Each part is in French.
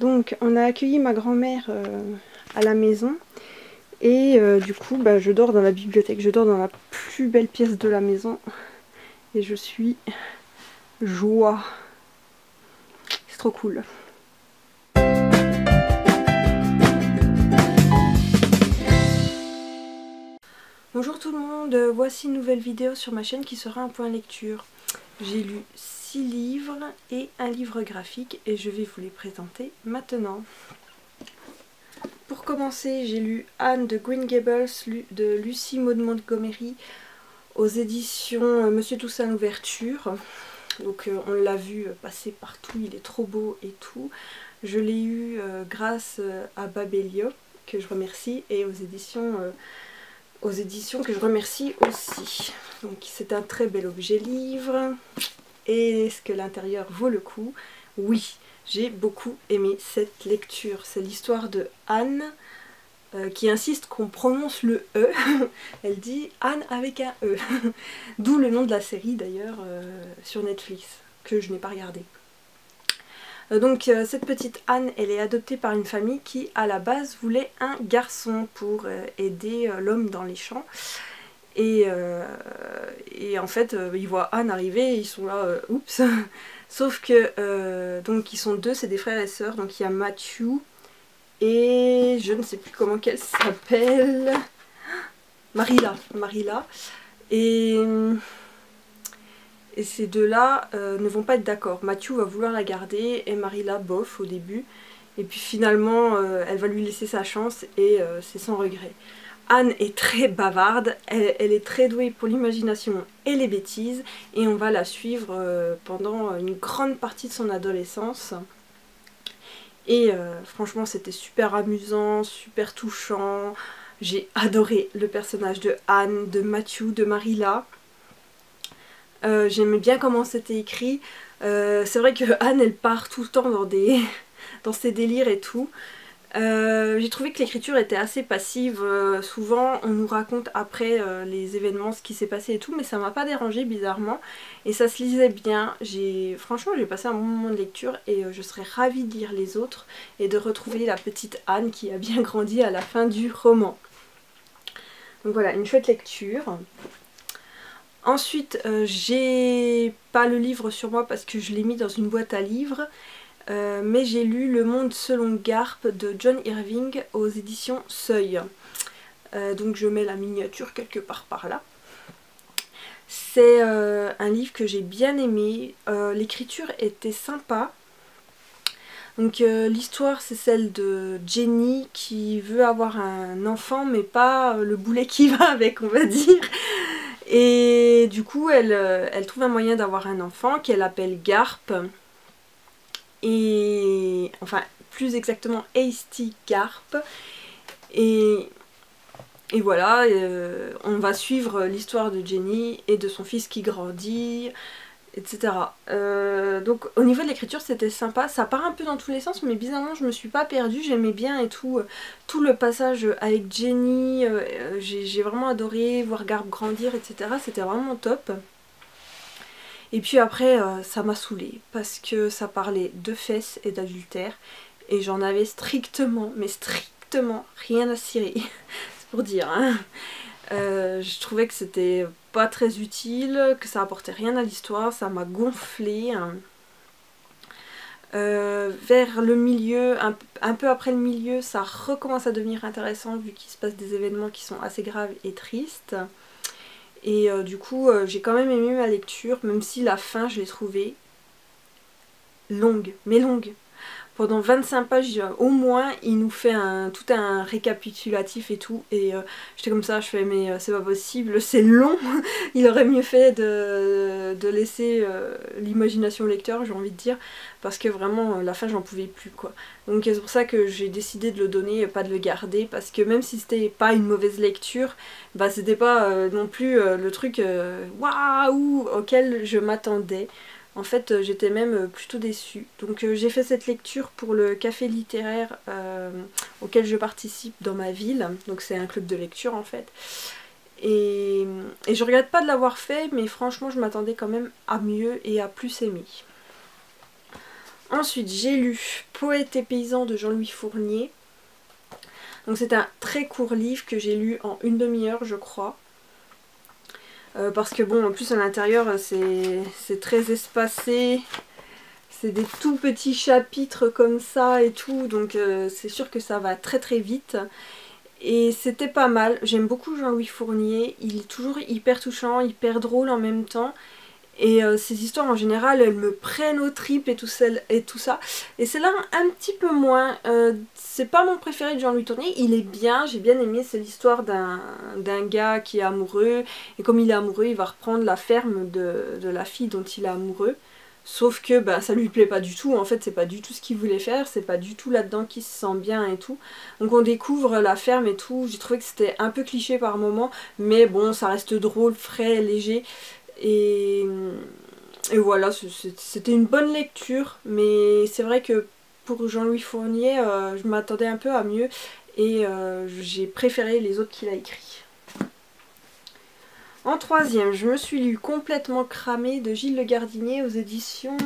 Donc on a accueilli ma grand-mère à la maison et du coup je dors dans la bibliothèque, je dors dans la plus belle pièce de la maison et je suis joie. C'est trop cool. Bonjour tout le monde, voici une nouvelle vidéo sur ma chaîne qui sera un point lecture. J'ai lu 6 livres et un livre graphique et je vais vous les présenter maintenant. Pour commencer, j'ai lu Anne de Green Gables de Lucie Maud Montgomery aux éditions Monsieur Toussaint Louverture. Donc on l'a vu passer partout, il est trop beau et tout. Je l'ai eu grâce à Babelio, que je remercie, et aux éditions que je remercie aussi. Donc c'est un très bel objet livre. Et est-ce que l'intérieur vaut le coup? Oui, j'ai beaucoup aimé cette lecture. C'est l'histoire de Anne qui insiste qu'on prononce le E. Elle dit Anne avec un E. D'où le nom de la série d'ailleurs sur Netflix, que je n'ai pas regardé. Donc cette petite Anne, elle est adoptée par une famille qui à la base voulait un garçon pour aider l'homme dans les champs. Et en fait ils voient Anne arriver et ils sont là oups. Sauf que donc ils sont deux, c'est des frères et sœurs. Donc il y a Matthew et je ne sais plus comment qu'elle s'appelle, Marilla. Et ces deux-là ne vont pas être d'accord. Matthew va vouloir la garder et Marilla bof au début. Et puis finalement elle va lui laisser sa chance et c'est sans regret. Anne est très bavarde, elle est très douée pour l'imagination et les bêtises. Et on va la suivre pendant une grande partie de son adolescence. Et franchement c'était super amusant, super touchant. J'ai adoré le personnage de Anne, de Matthew, de Marilla. J'aimais bien comment c'était écrit. C'est vrai que Anne elle part tout le temps dans ses délires et tout. J'ai trouvé que l'écriture était assez passive. Souvent on nous raconte après les événements, ce qui s'est passé et tout, mais ça m'a pas dérangé bizarrement et ça se lisait bien. Franchement j'ai passé un bon moment de lecture et je serais ravie de lire les autres et de retrouver la petite Anne qui a bien grandi à la fin du roman. Donc voilà, une chouette lecture. Ensuite j'ai pas le livre sur moi parce que je l'ai mis dans une boîte à livres. Mais j'ai lu Le Monde selon Garp de John Irving aux éditions Seuil. Donc je mets la miniature quelque part par là. C'est un livre que j'ai bien aimé. L'écriture était sympa. Donc l'histoire c'est celle de Jenny qui veut avoir un enfant mais pas le boulet qui va avec, on va dire. Et du coup elle trouve un moyen d'avoir un enfant qu'elle appelle Garp. Et enfin plus exactement Hasty Garp. Et voilà, on va suivre l'histoire de Jenny et de son fils qui grandit, etc. Donc au niveau de l'écriture c'était sympa, ça part un peu dans tous les sens mais bizarrement je me suis pas perdue, j'aimais bien et tout le passage avec Jenny, j'ai vraiment adoré voir Garp grandir, etc. C'était vraiment top. Et puis après ça m'a saoulée parce que ça parlait de fesses et d'adultère et j'en avais strictement, mais strictement rien à cirer. C'est pour dire hein. Je trouvais que c'était pas très utile, que ça apportait rien à l'histoire, ça m'a gonflé. Vers le milieu, un peu après le milieu, ça recommence à devenir intéressant vu qu'il se passe des événements qui sont assez graves et tristes. Et du coup j'ai quand même aimé ma lecture, même si la fin je l'ai trouvée longue, mais longue. Pendant 25 pages au moins il nous fait tout un récapitulatif et tout, et j'étais comme ça, je fais mais c'est pas possible, c'est long. Il aurait mieux fait de laisser l'imagination au lecteur, j'ai envie de dire, parce que vraiment la fin j'en pouvais plus quoi. Donc c'est pour ça que j'ai décidé de le donner, pas de le garder, parce que même si c'était pas une mauvaise lecture, bah c'était pas non plus le truc waouh auquel je m'attendais. En fait j'étais même plutôt déçue. Donc j'ai fait cette lecture pour le café littéraire auquel je participe dans ma ville. Donc c'est un club de lecture en fait. Et je regrette pas de l'avoir fait, mais franchement je m'attendais quand même à mieux et à plus aimer. Ensuite, j'ai lu Poète et paysan de Jean-Louis Fournier. Donc c'est un très court livre que j'ai lu en une demi-heure, je crois. Parce que bon, en plus à l'intérieur, c'est très espacé. C'est des tout petits chapitres comme ça et tout. Donc c'est sûr que ça va très très vite. Et c'était pas mal. J'aime beaucoup Jean-Louis Fournier. Il est toujours hyper touchant, hyper drôle en même temps. Et ces histoires en général, elles me prennent aux tripes et tout ça. Et celle-là, un petit peu moins. C'est pas mon préféré de Jean-Louis Fournier. Il est bien, j'ai bien aimé. C'est l'histoire d'un gars qui est amoureux. Et comme il est amoureux, il va reprendre la ferme de la fille dont il est amoureux. Sauf que bah, ça lui plaît pas du tout. En fait, c'est pas du tout ce qu'il voulait faire. C'est pas du tout là-dedans qu'il se sent bien et tout. Donc on découvre la ferme et tout. J'ai trouvé que c'était un peu cliché par moment. Mais bon, ça reste drôle, frais, léger. Et voilà, c'était une bonne lecture, mais c'est vrai que pour Jean-Louis Fournier, je m'attendais un peu à mieux et j'ai préféré les autres qu'il a écrits. En troisième, je me suis lu Complètement cramé de Gilles Le Gardinier aux éditions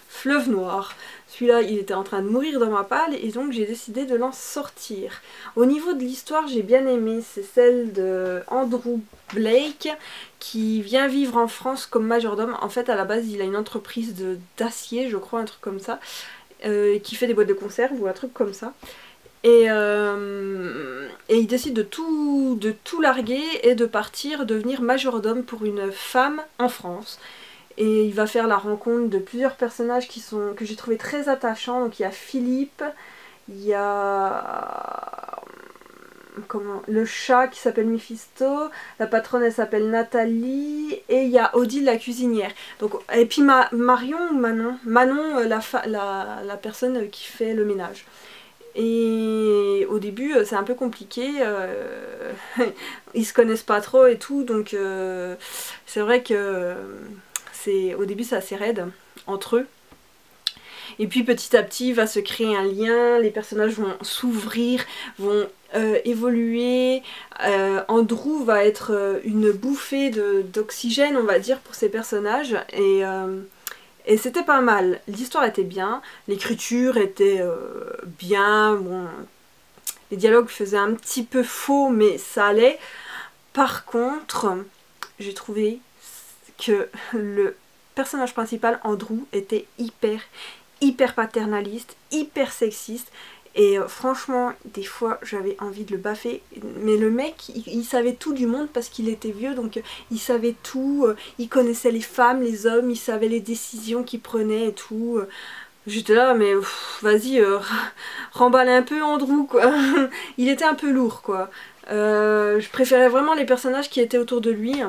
Fleuve Noir. Celui-là, il était en train de mourir dans ma palle et donc j'ai décidé de l'en sortir. Au niveau de l'histoire, j'ai bien aimé. C'est celle de Andrew Blake qui vient vivre en France comme majordome. En fait, à la base, il a une entreprise d'acier, je crois, un truc comme ça, qui fait des boîtes de conserve ou un truc comme ça. Et il décide de tout larguer et de partir devenir majordome pour une femme en France. Et il va faire la rencontre de plusieurs personnages que j'ai trouvé très attachants. Donc il y a Philippe, il y a le chat qui s'appelle Mephisto, la patronne elle s'appelle Nathalie, et il y a Odile la cuisinière. Donc, et puis Marion ou Manon, la personne qui fait le ménage. Et au début c'est un peu compliqué, ils se connaissent pas trop et tout, donc c'est vrai que au début c'est assez raide entre eux. Et puis petit à petit va se créer un lien, les personnages vont s'ouvrir, vont évoluer. Andrew va être une bouffée d'oxygène on va dire pour ces personnages et c'était pas mal, l'histoire était bien, l'écriture était bien, bon, les dialogues faisaient un petit peu faux mais ça allait. Par contre, j'ai trouvé que le personnage principal, Andrew, était hyper paternaliste, hyper sexiste. Et franchement, des fois, j'avais envie de le baffer. Mais le mec, il savait tout du monde parce qu'il était vieux. Donc, il savait tout. Il connaissait les femmes, les hommes. Il savait les décisions qu'il prenait et tout. J'étais là, mais vas-y, remballe un peu Andrew, quoi. Il était un peu lourd, quoi. Je préférais vraiment les personnages qui étaient autour de lui.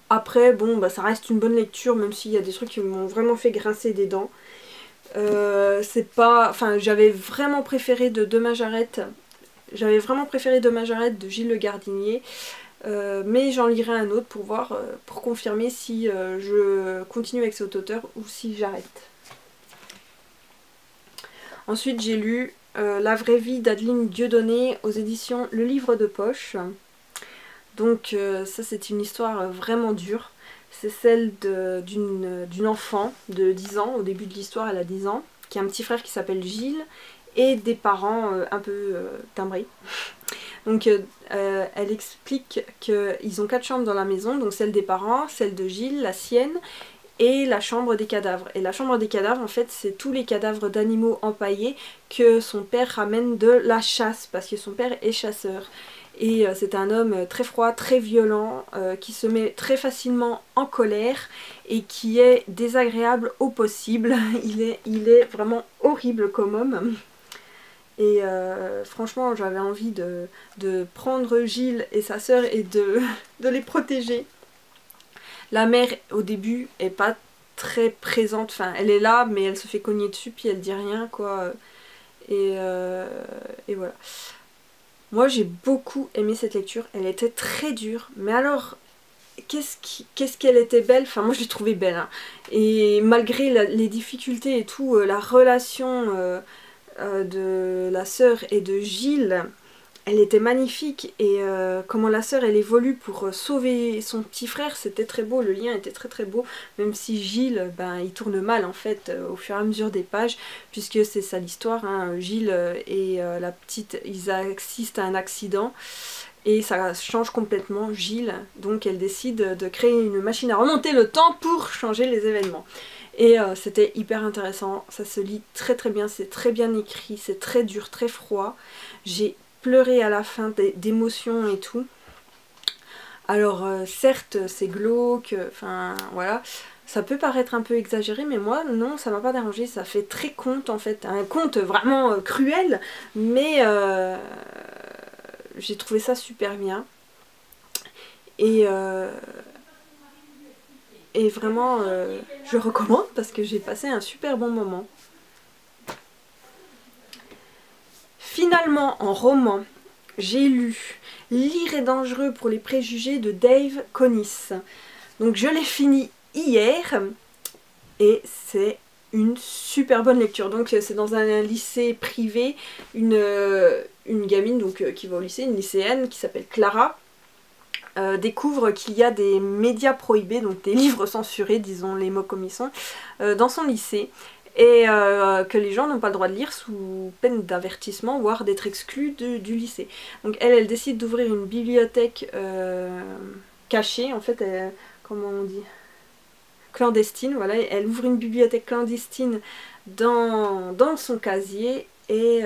Après, bon, bah, ça reste une bonne lecture, même s'il y a des trucs qui m'ont vraiment fait grincer des dents. C'est pas... Enfin, j'avais vraiment préféré Demain j'arrête. J'avais vraiment préféré Demain j'arrête de Gilles Le Gardinier. Mais j'en lirai un autre pour voir, pour confirmer si je continue avec cet auteur ou si j'arrête. Ensuite, j'ai lu La vraie vie d'Adeline Dieudonné aux éditions Le Livre de Poche. Donc ça, c'est une histoire vraiment dure. C'est celle d'une enfant de 10 ans, au début de l'histoire elle a 10 ans, qui a un petit frère qui s'appelle Gilles, et des parents un peu timbrés. Donc elle explique qu'ils ont 4 chambres dans la maison, donc celle des parents, celle de Gilles, la sienne, et la chambre des cadavres. Et la chambre des cadavres, en fait, c'est tous les cadavres d'animaux empaillés que son père ramène de la chasse, parce que son père est chasseur. Et c'est un homme très froid, très violent, qui se met très facilement en colère et qui est désagréable au possible. Il est vraiment horrible comme homme. Et franchement, j'avais envie de prendre Gilles et sa sœur et de les protéger. La mère, au début, est pas très présente. Enfin, elle est là, mais elle se fait cogner dessus, puis elle dit rien, quoi. Et voilà. Moi j'ai beaucoup aimé cette lecture, elle était très dure, mais alors qu'est-ce qu'elle était belle, enfin moi je l'ai trouvée belle, hein. Et malgré les difficultés et tout, la relation de la sœur et de Gilles elle était magnifique et comment la sœur elle évolue pour sauver son petit frère, c'était très beau, le lien était très très beau, même si Gilles, ben, il tourne mal en fait au fur et à mesure des pages, puisque c'est ça l'histoire, hein. Gilles et la petite, ils assistent à un accident et ça change complètement Gilles, donc elle décide de créer une machine à remonter le temps pour changer les événements. Et c'était hyper intéressant, ça se lit très très bien, c'est très bien écrit, c'est très dur, très froid. J'ai pleuré à la fin d'émotion et tout. Alors certes c'est glauque, enfin voilà, ça peut paraître un peu exagéré, mais moi non, ça m'a pas dérangé, ça fait très conte en fait, un conte vraiment cruel, mais j'ai trouvé ça super bien. Et vraiment, je recommande parce que j'ai passé un super bon moment. Finalement, en roman, j'ai lu Lire est dangereux pour les préjugés de Dave Connis. Donc je l'ai fini hier et c'est une super bonne lecture. Donc c'est dans un lycée privé, une gamine donc, qui va au lycée, une lycéenne qui s'appelle Clara, découvre qu'il y a des médias prohibés, donc des livres censurés, disons les mots comme ils sont, dans son lycée, et que les gens n'ont pas le droit de lire sous peine d'avertissement, voire d'être exclus du lycée. Donc elle décide d'ouvrir une bibliothèque cachée, en fait, comment on dit, clandestine, voilà, elle ouvre une bibliothèque clandestine dans son casier, et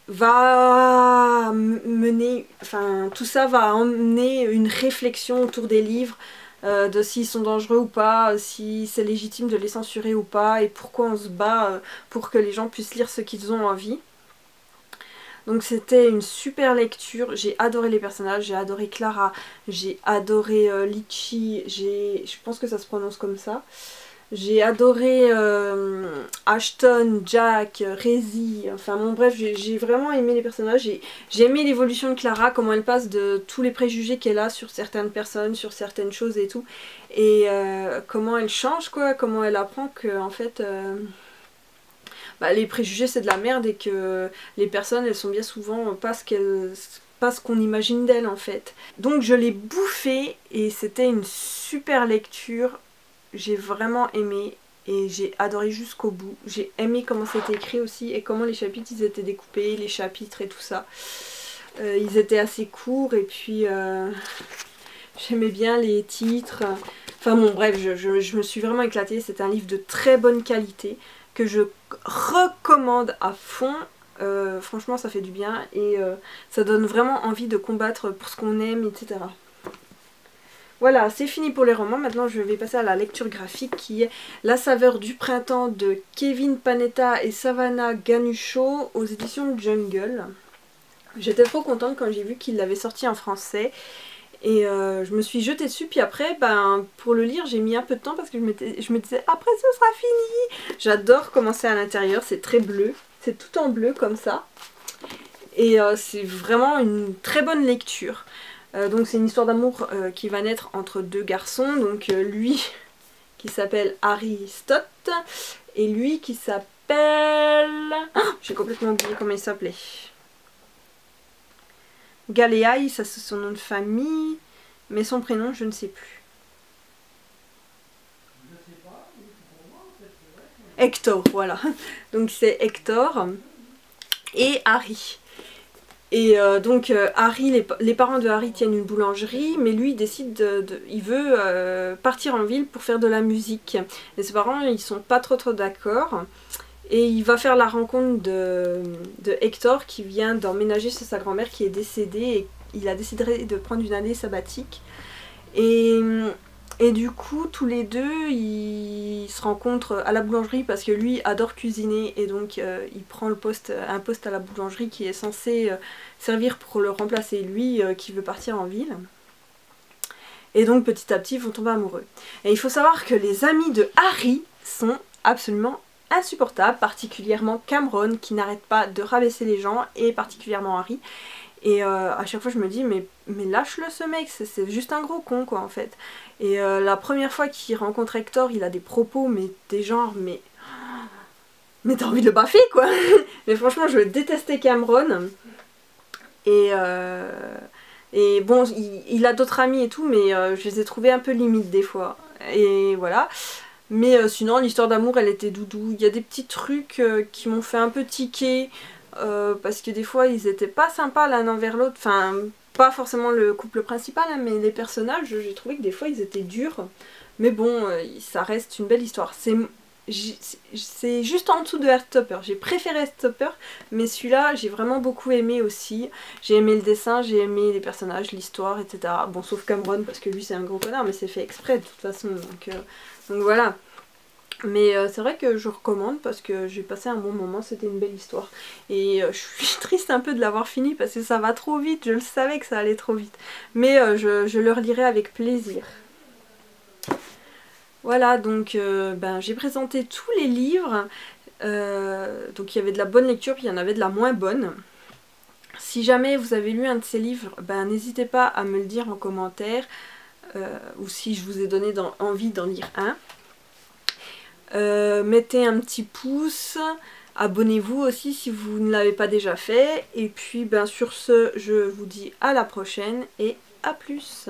va mener, enfin tout ça va emmener une réflexion autour des livres, de s'ils sont dangereux ou pas, si c'est légitime de les censurer ou pas, et pourquoi on se bat pour que les gens puissent lire ce qu'ils ont envie. Donc c'était une super lecture, j'ai adoré les personnages, j'ai adoré Clara, j'ai adoré Litchi, je pense que ça se prononce comme ça. J'ai adoré Ashton, Jack, Rezi, enfin bon bref, j'ai vraiment aimé les personnages, j'ai aimé l'évolution de Clara, comment elle passe de tous les préjugés qu'elle a sur certaines personnes, sur certaines choses et tout, et comment elle change quoi, comment elle apprend que en fait bah, les préjugés c'est de la merde et que les personnes elles sont bien souvent pas ce qu'on imagine d'elles en fait. Donc je l'ai bouffé et c'était une super lecture. J'ai vraiment aimé et j'ai adoré jusqu'au bout. J'ai aimé comment c'était écrit aussi et comment les chapitres ils étaient découpés, les chapitres et tout ça. Ils étaient assez courts et puis j'aimais bien les titres. Enfin bon bref, je me suis vraiment éclatée. C'est un livre de très bonne qualité que je recommande à fond. Franchement ça fait du bien et ça donne vraiment envie de combattre pour ce qu'on aime, etc. Voilà, c'est fini pour les romans. Maintenant, je vais passer à la lecture graphique qui est La saveur du printemps de Kevin Panetta et Savannah Ganucheau aux éditions Jungle. J'étais trop contente quand j'ai vu qu'il l'avait sorti en français et je me suis jetée dessus. Puis après, ben, pour le lire, j'ai mis un peu de temps parce que je me disais après ce sera fini. J'adore commencer à l'intérieur, c'est très bleu, c'est tout en bleu comme ça. Et c'est vraiment une très bonne lecture. Donc c'est une histoire d'amour qui va naître entre deux garçons, donc lui qui s'appelle Harry Stott et lui qui s'appelle... Oh, j'ai complètement oublié comment il s'appelait. Galéaï, ça c'est son nom de famille, mais son prénom je ne sais plus. Hector, voilà. Donc c'est Hector et Harry. Et donc Harry, les parents de Harry tiennent une boulangerie, mais lui il décide il veut partir en ville pour faire de la musique. Et ses parents ils sont pas trop d'accord. Et il va faire la rencontre de Hector qui vient d'emménager chez sa grand-mère qui est décédée et il a décidé de prendre une année sabbatique. Et du coup, tous les deux, ils se rencontrent à la boulangerie parce que lui adore cuisiner et donc il prend un poste à la boulangerie qui est censé servir pour le remplacer, lui qui veut partir en ville. Et donc petit à petit, ils vont tomber amoureux. Et il faut savoir que les amis de Harry sont absolument insupportables, particulièrement Cameron qui n'arrête pas de rabaisser les gens et particulièrement Harry. Et à chaque fois je me dis mais lâche-le ce mec, c'est juste un gros con quoi en fait. Et la première fois qu'il rencontre Hector, il a des propos mais des genres mais t'as envie de le baffer quoi. Mais franchement je détestais Cameron. Et bon, il a d'autres amis et tout, mais je les ai trouvés un peu limites des fois. Et voilà. Mais sinon, l'histoire d'amour, elle était doudou. Il y a des petits trucs qui m'ont fait un peu tiquer. Parce que des fois, ils étaient pas sympas l'un envers l'autre. Enfin, pas forcément le couple principal, hein, mais les personnages, j'ai trouvé que des fois, ils étaient durs. Mais bon, ça reste une belle histoire. C'est juste en dessous de Heartstopper. J'ai préféré Heartstopper, mais celui-là, j'ai vraiment beaucoup aimé aussi. J'ai aimé le dessin, j'ai aimé les personnages, l'histoire, etc. Bon, sauf Cameron, parce que lui, c'est un gros connard, mais c'est fait exprès de toute façon. Donc voilà. Mais c'est vrai que je recommande parce que j'ai passé un bon moment, c'était une belle histoire. Et je suis triste un peu de l'avoir fini parce que ça va trop vite, je le savais que ça allait trop vite. Mais je le relirai avec plaisir. Voilà, donc j'ai présenté tous les livres. Donc il y avait de la bonne lecture, puis il y en avait de la moins bonne. Si jamais vous avez lu un de ces livres, n'hésitez pas à me le dire en commentaire. Ou si je vous ai donné envie d'en lire un. Mettez un petit pouce, abonnez-vous aussi si vous ne l'avez pas déjà fait. Et puis sur ce, je vous dis à la prochaine et à plus.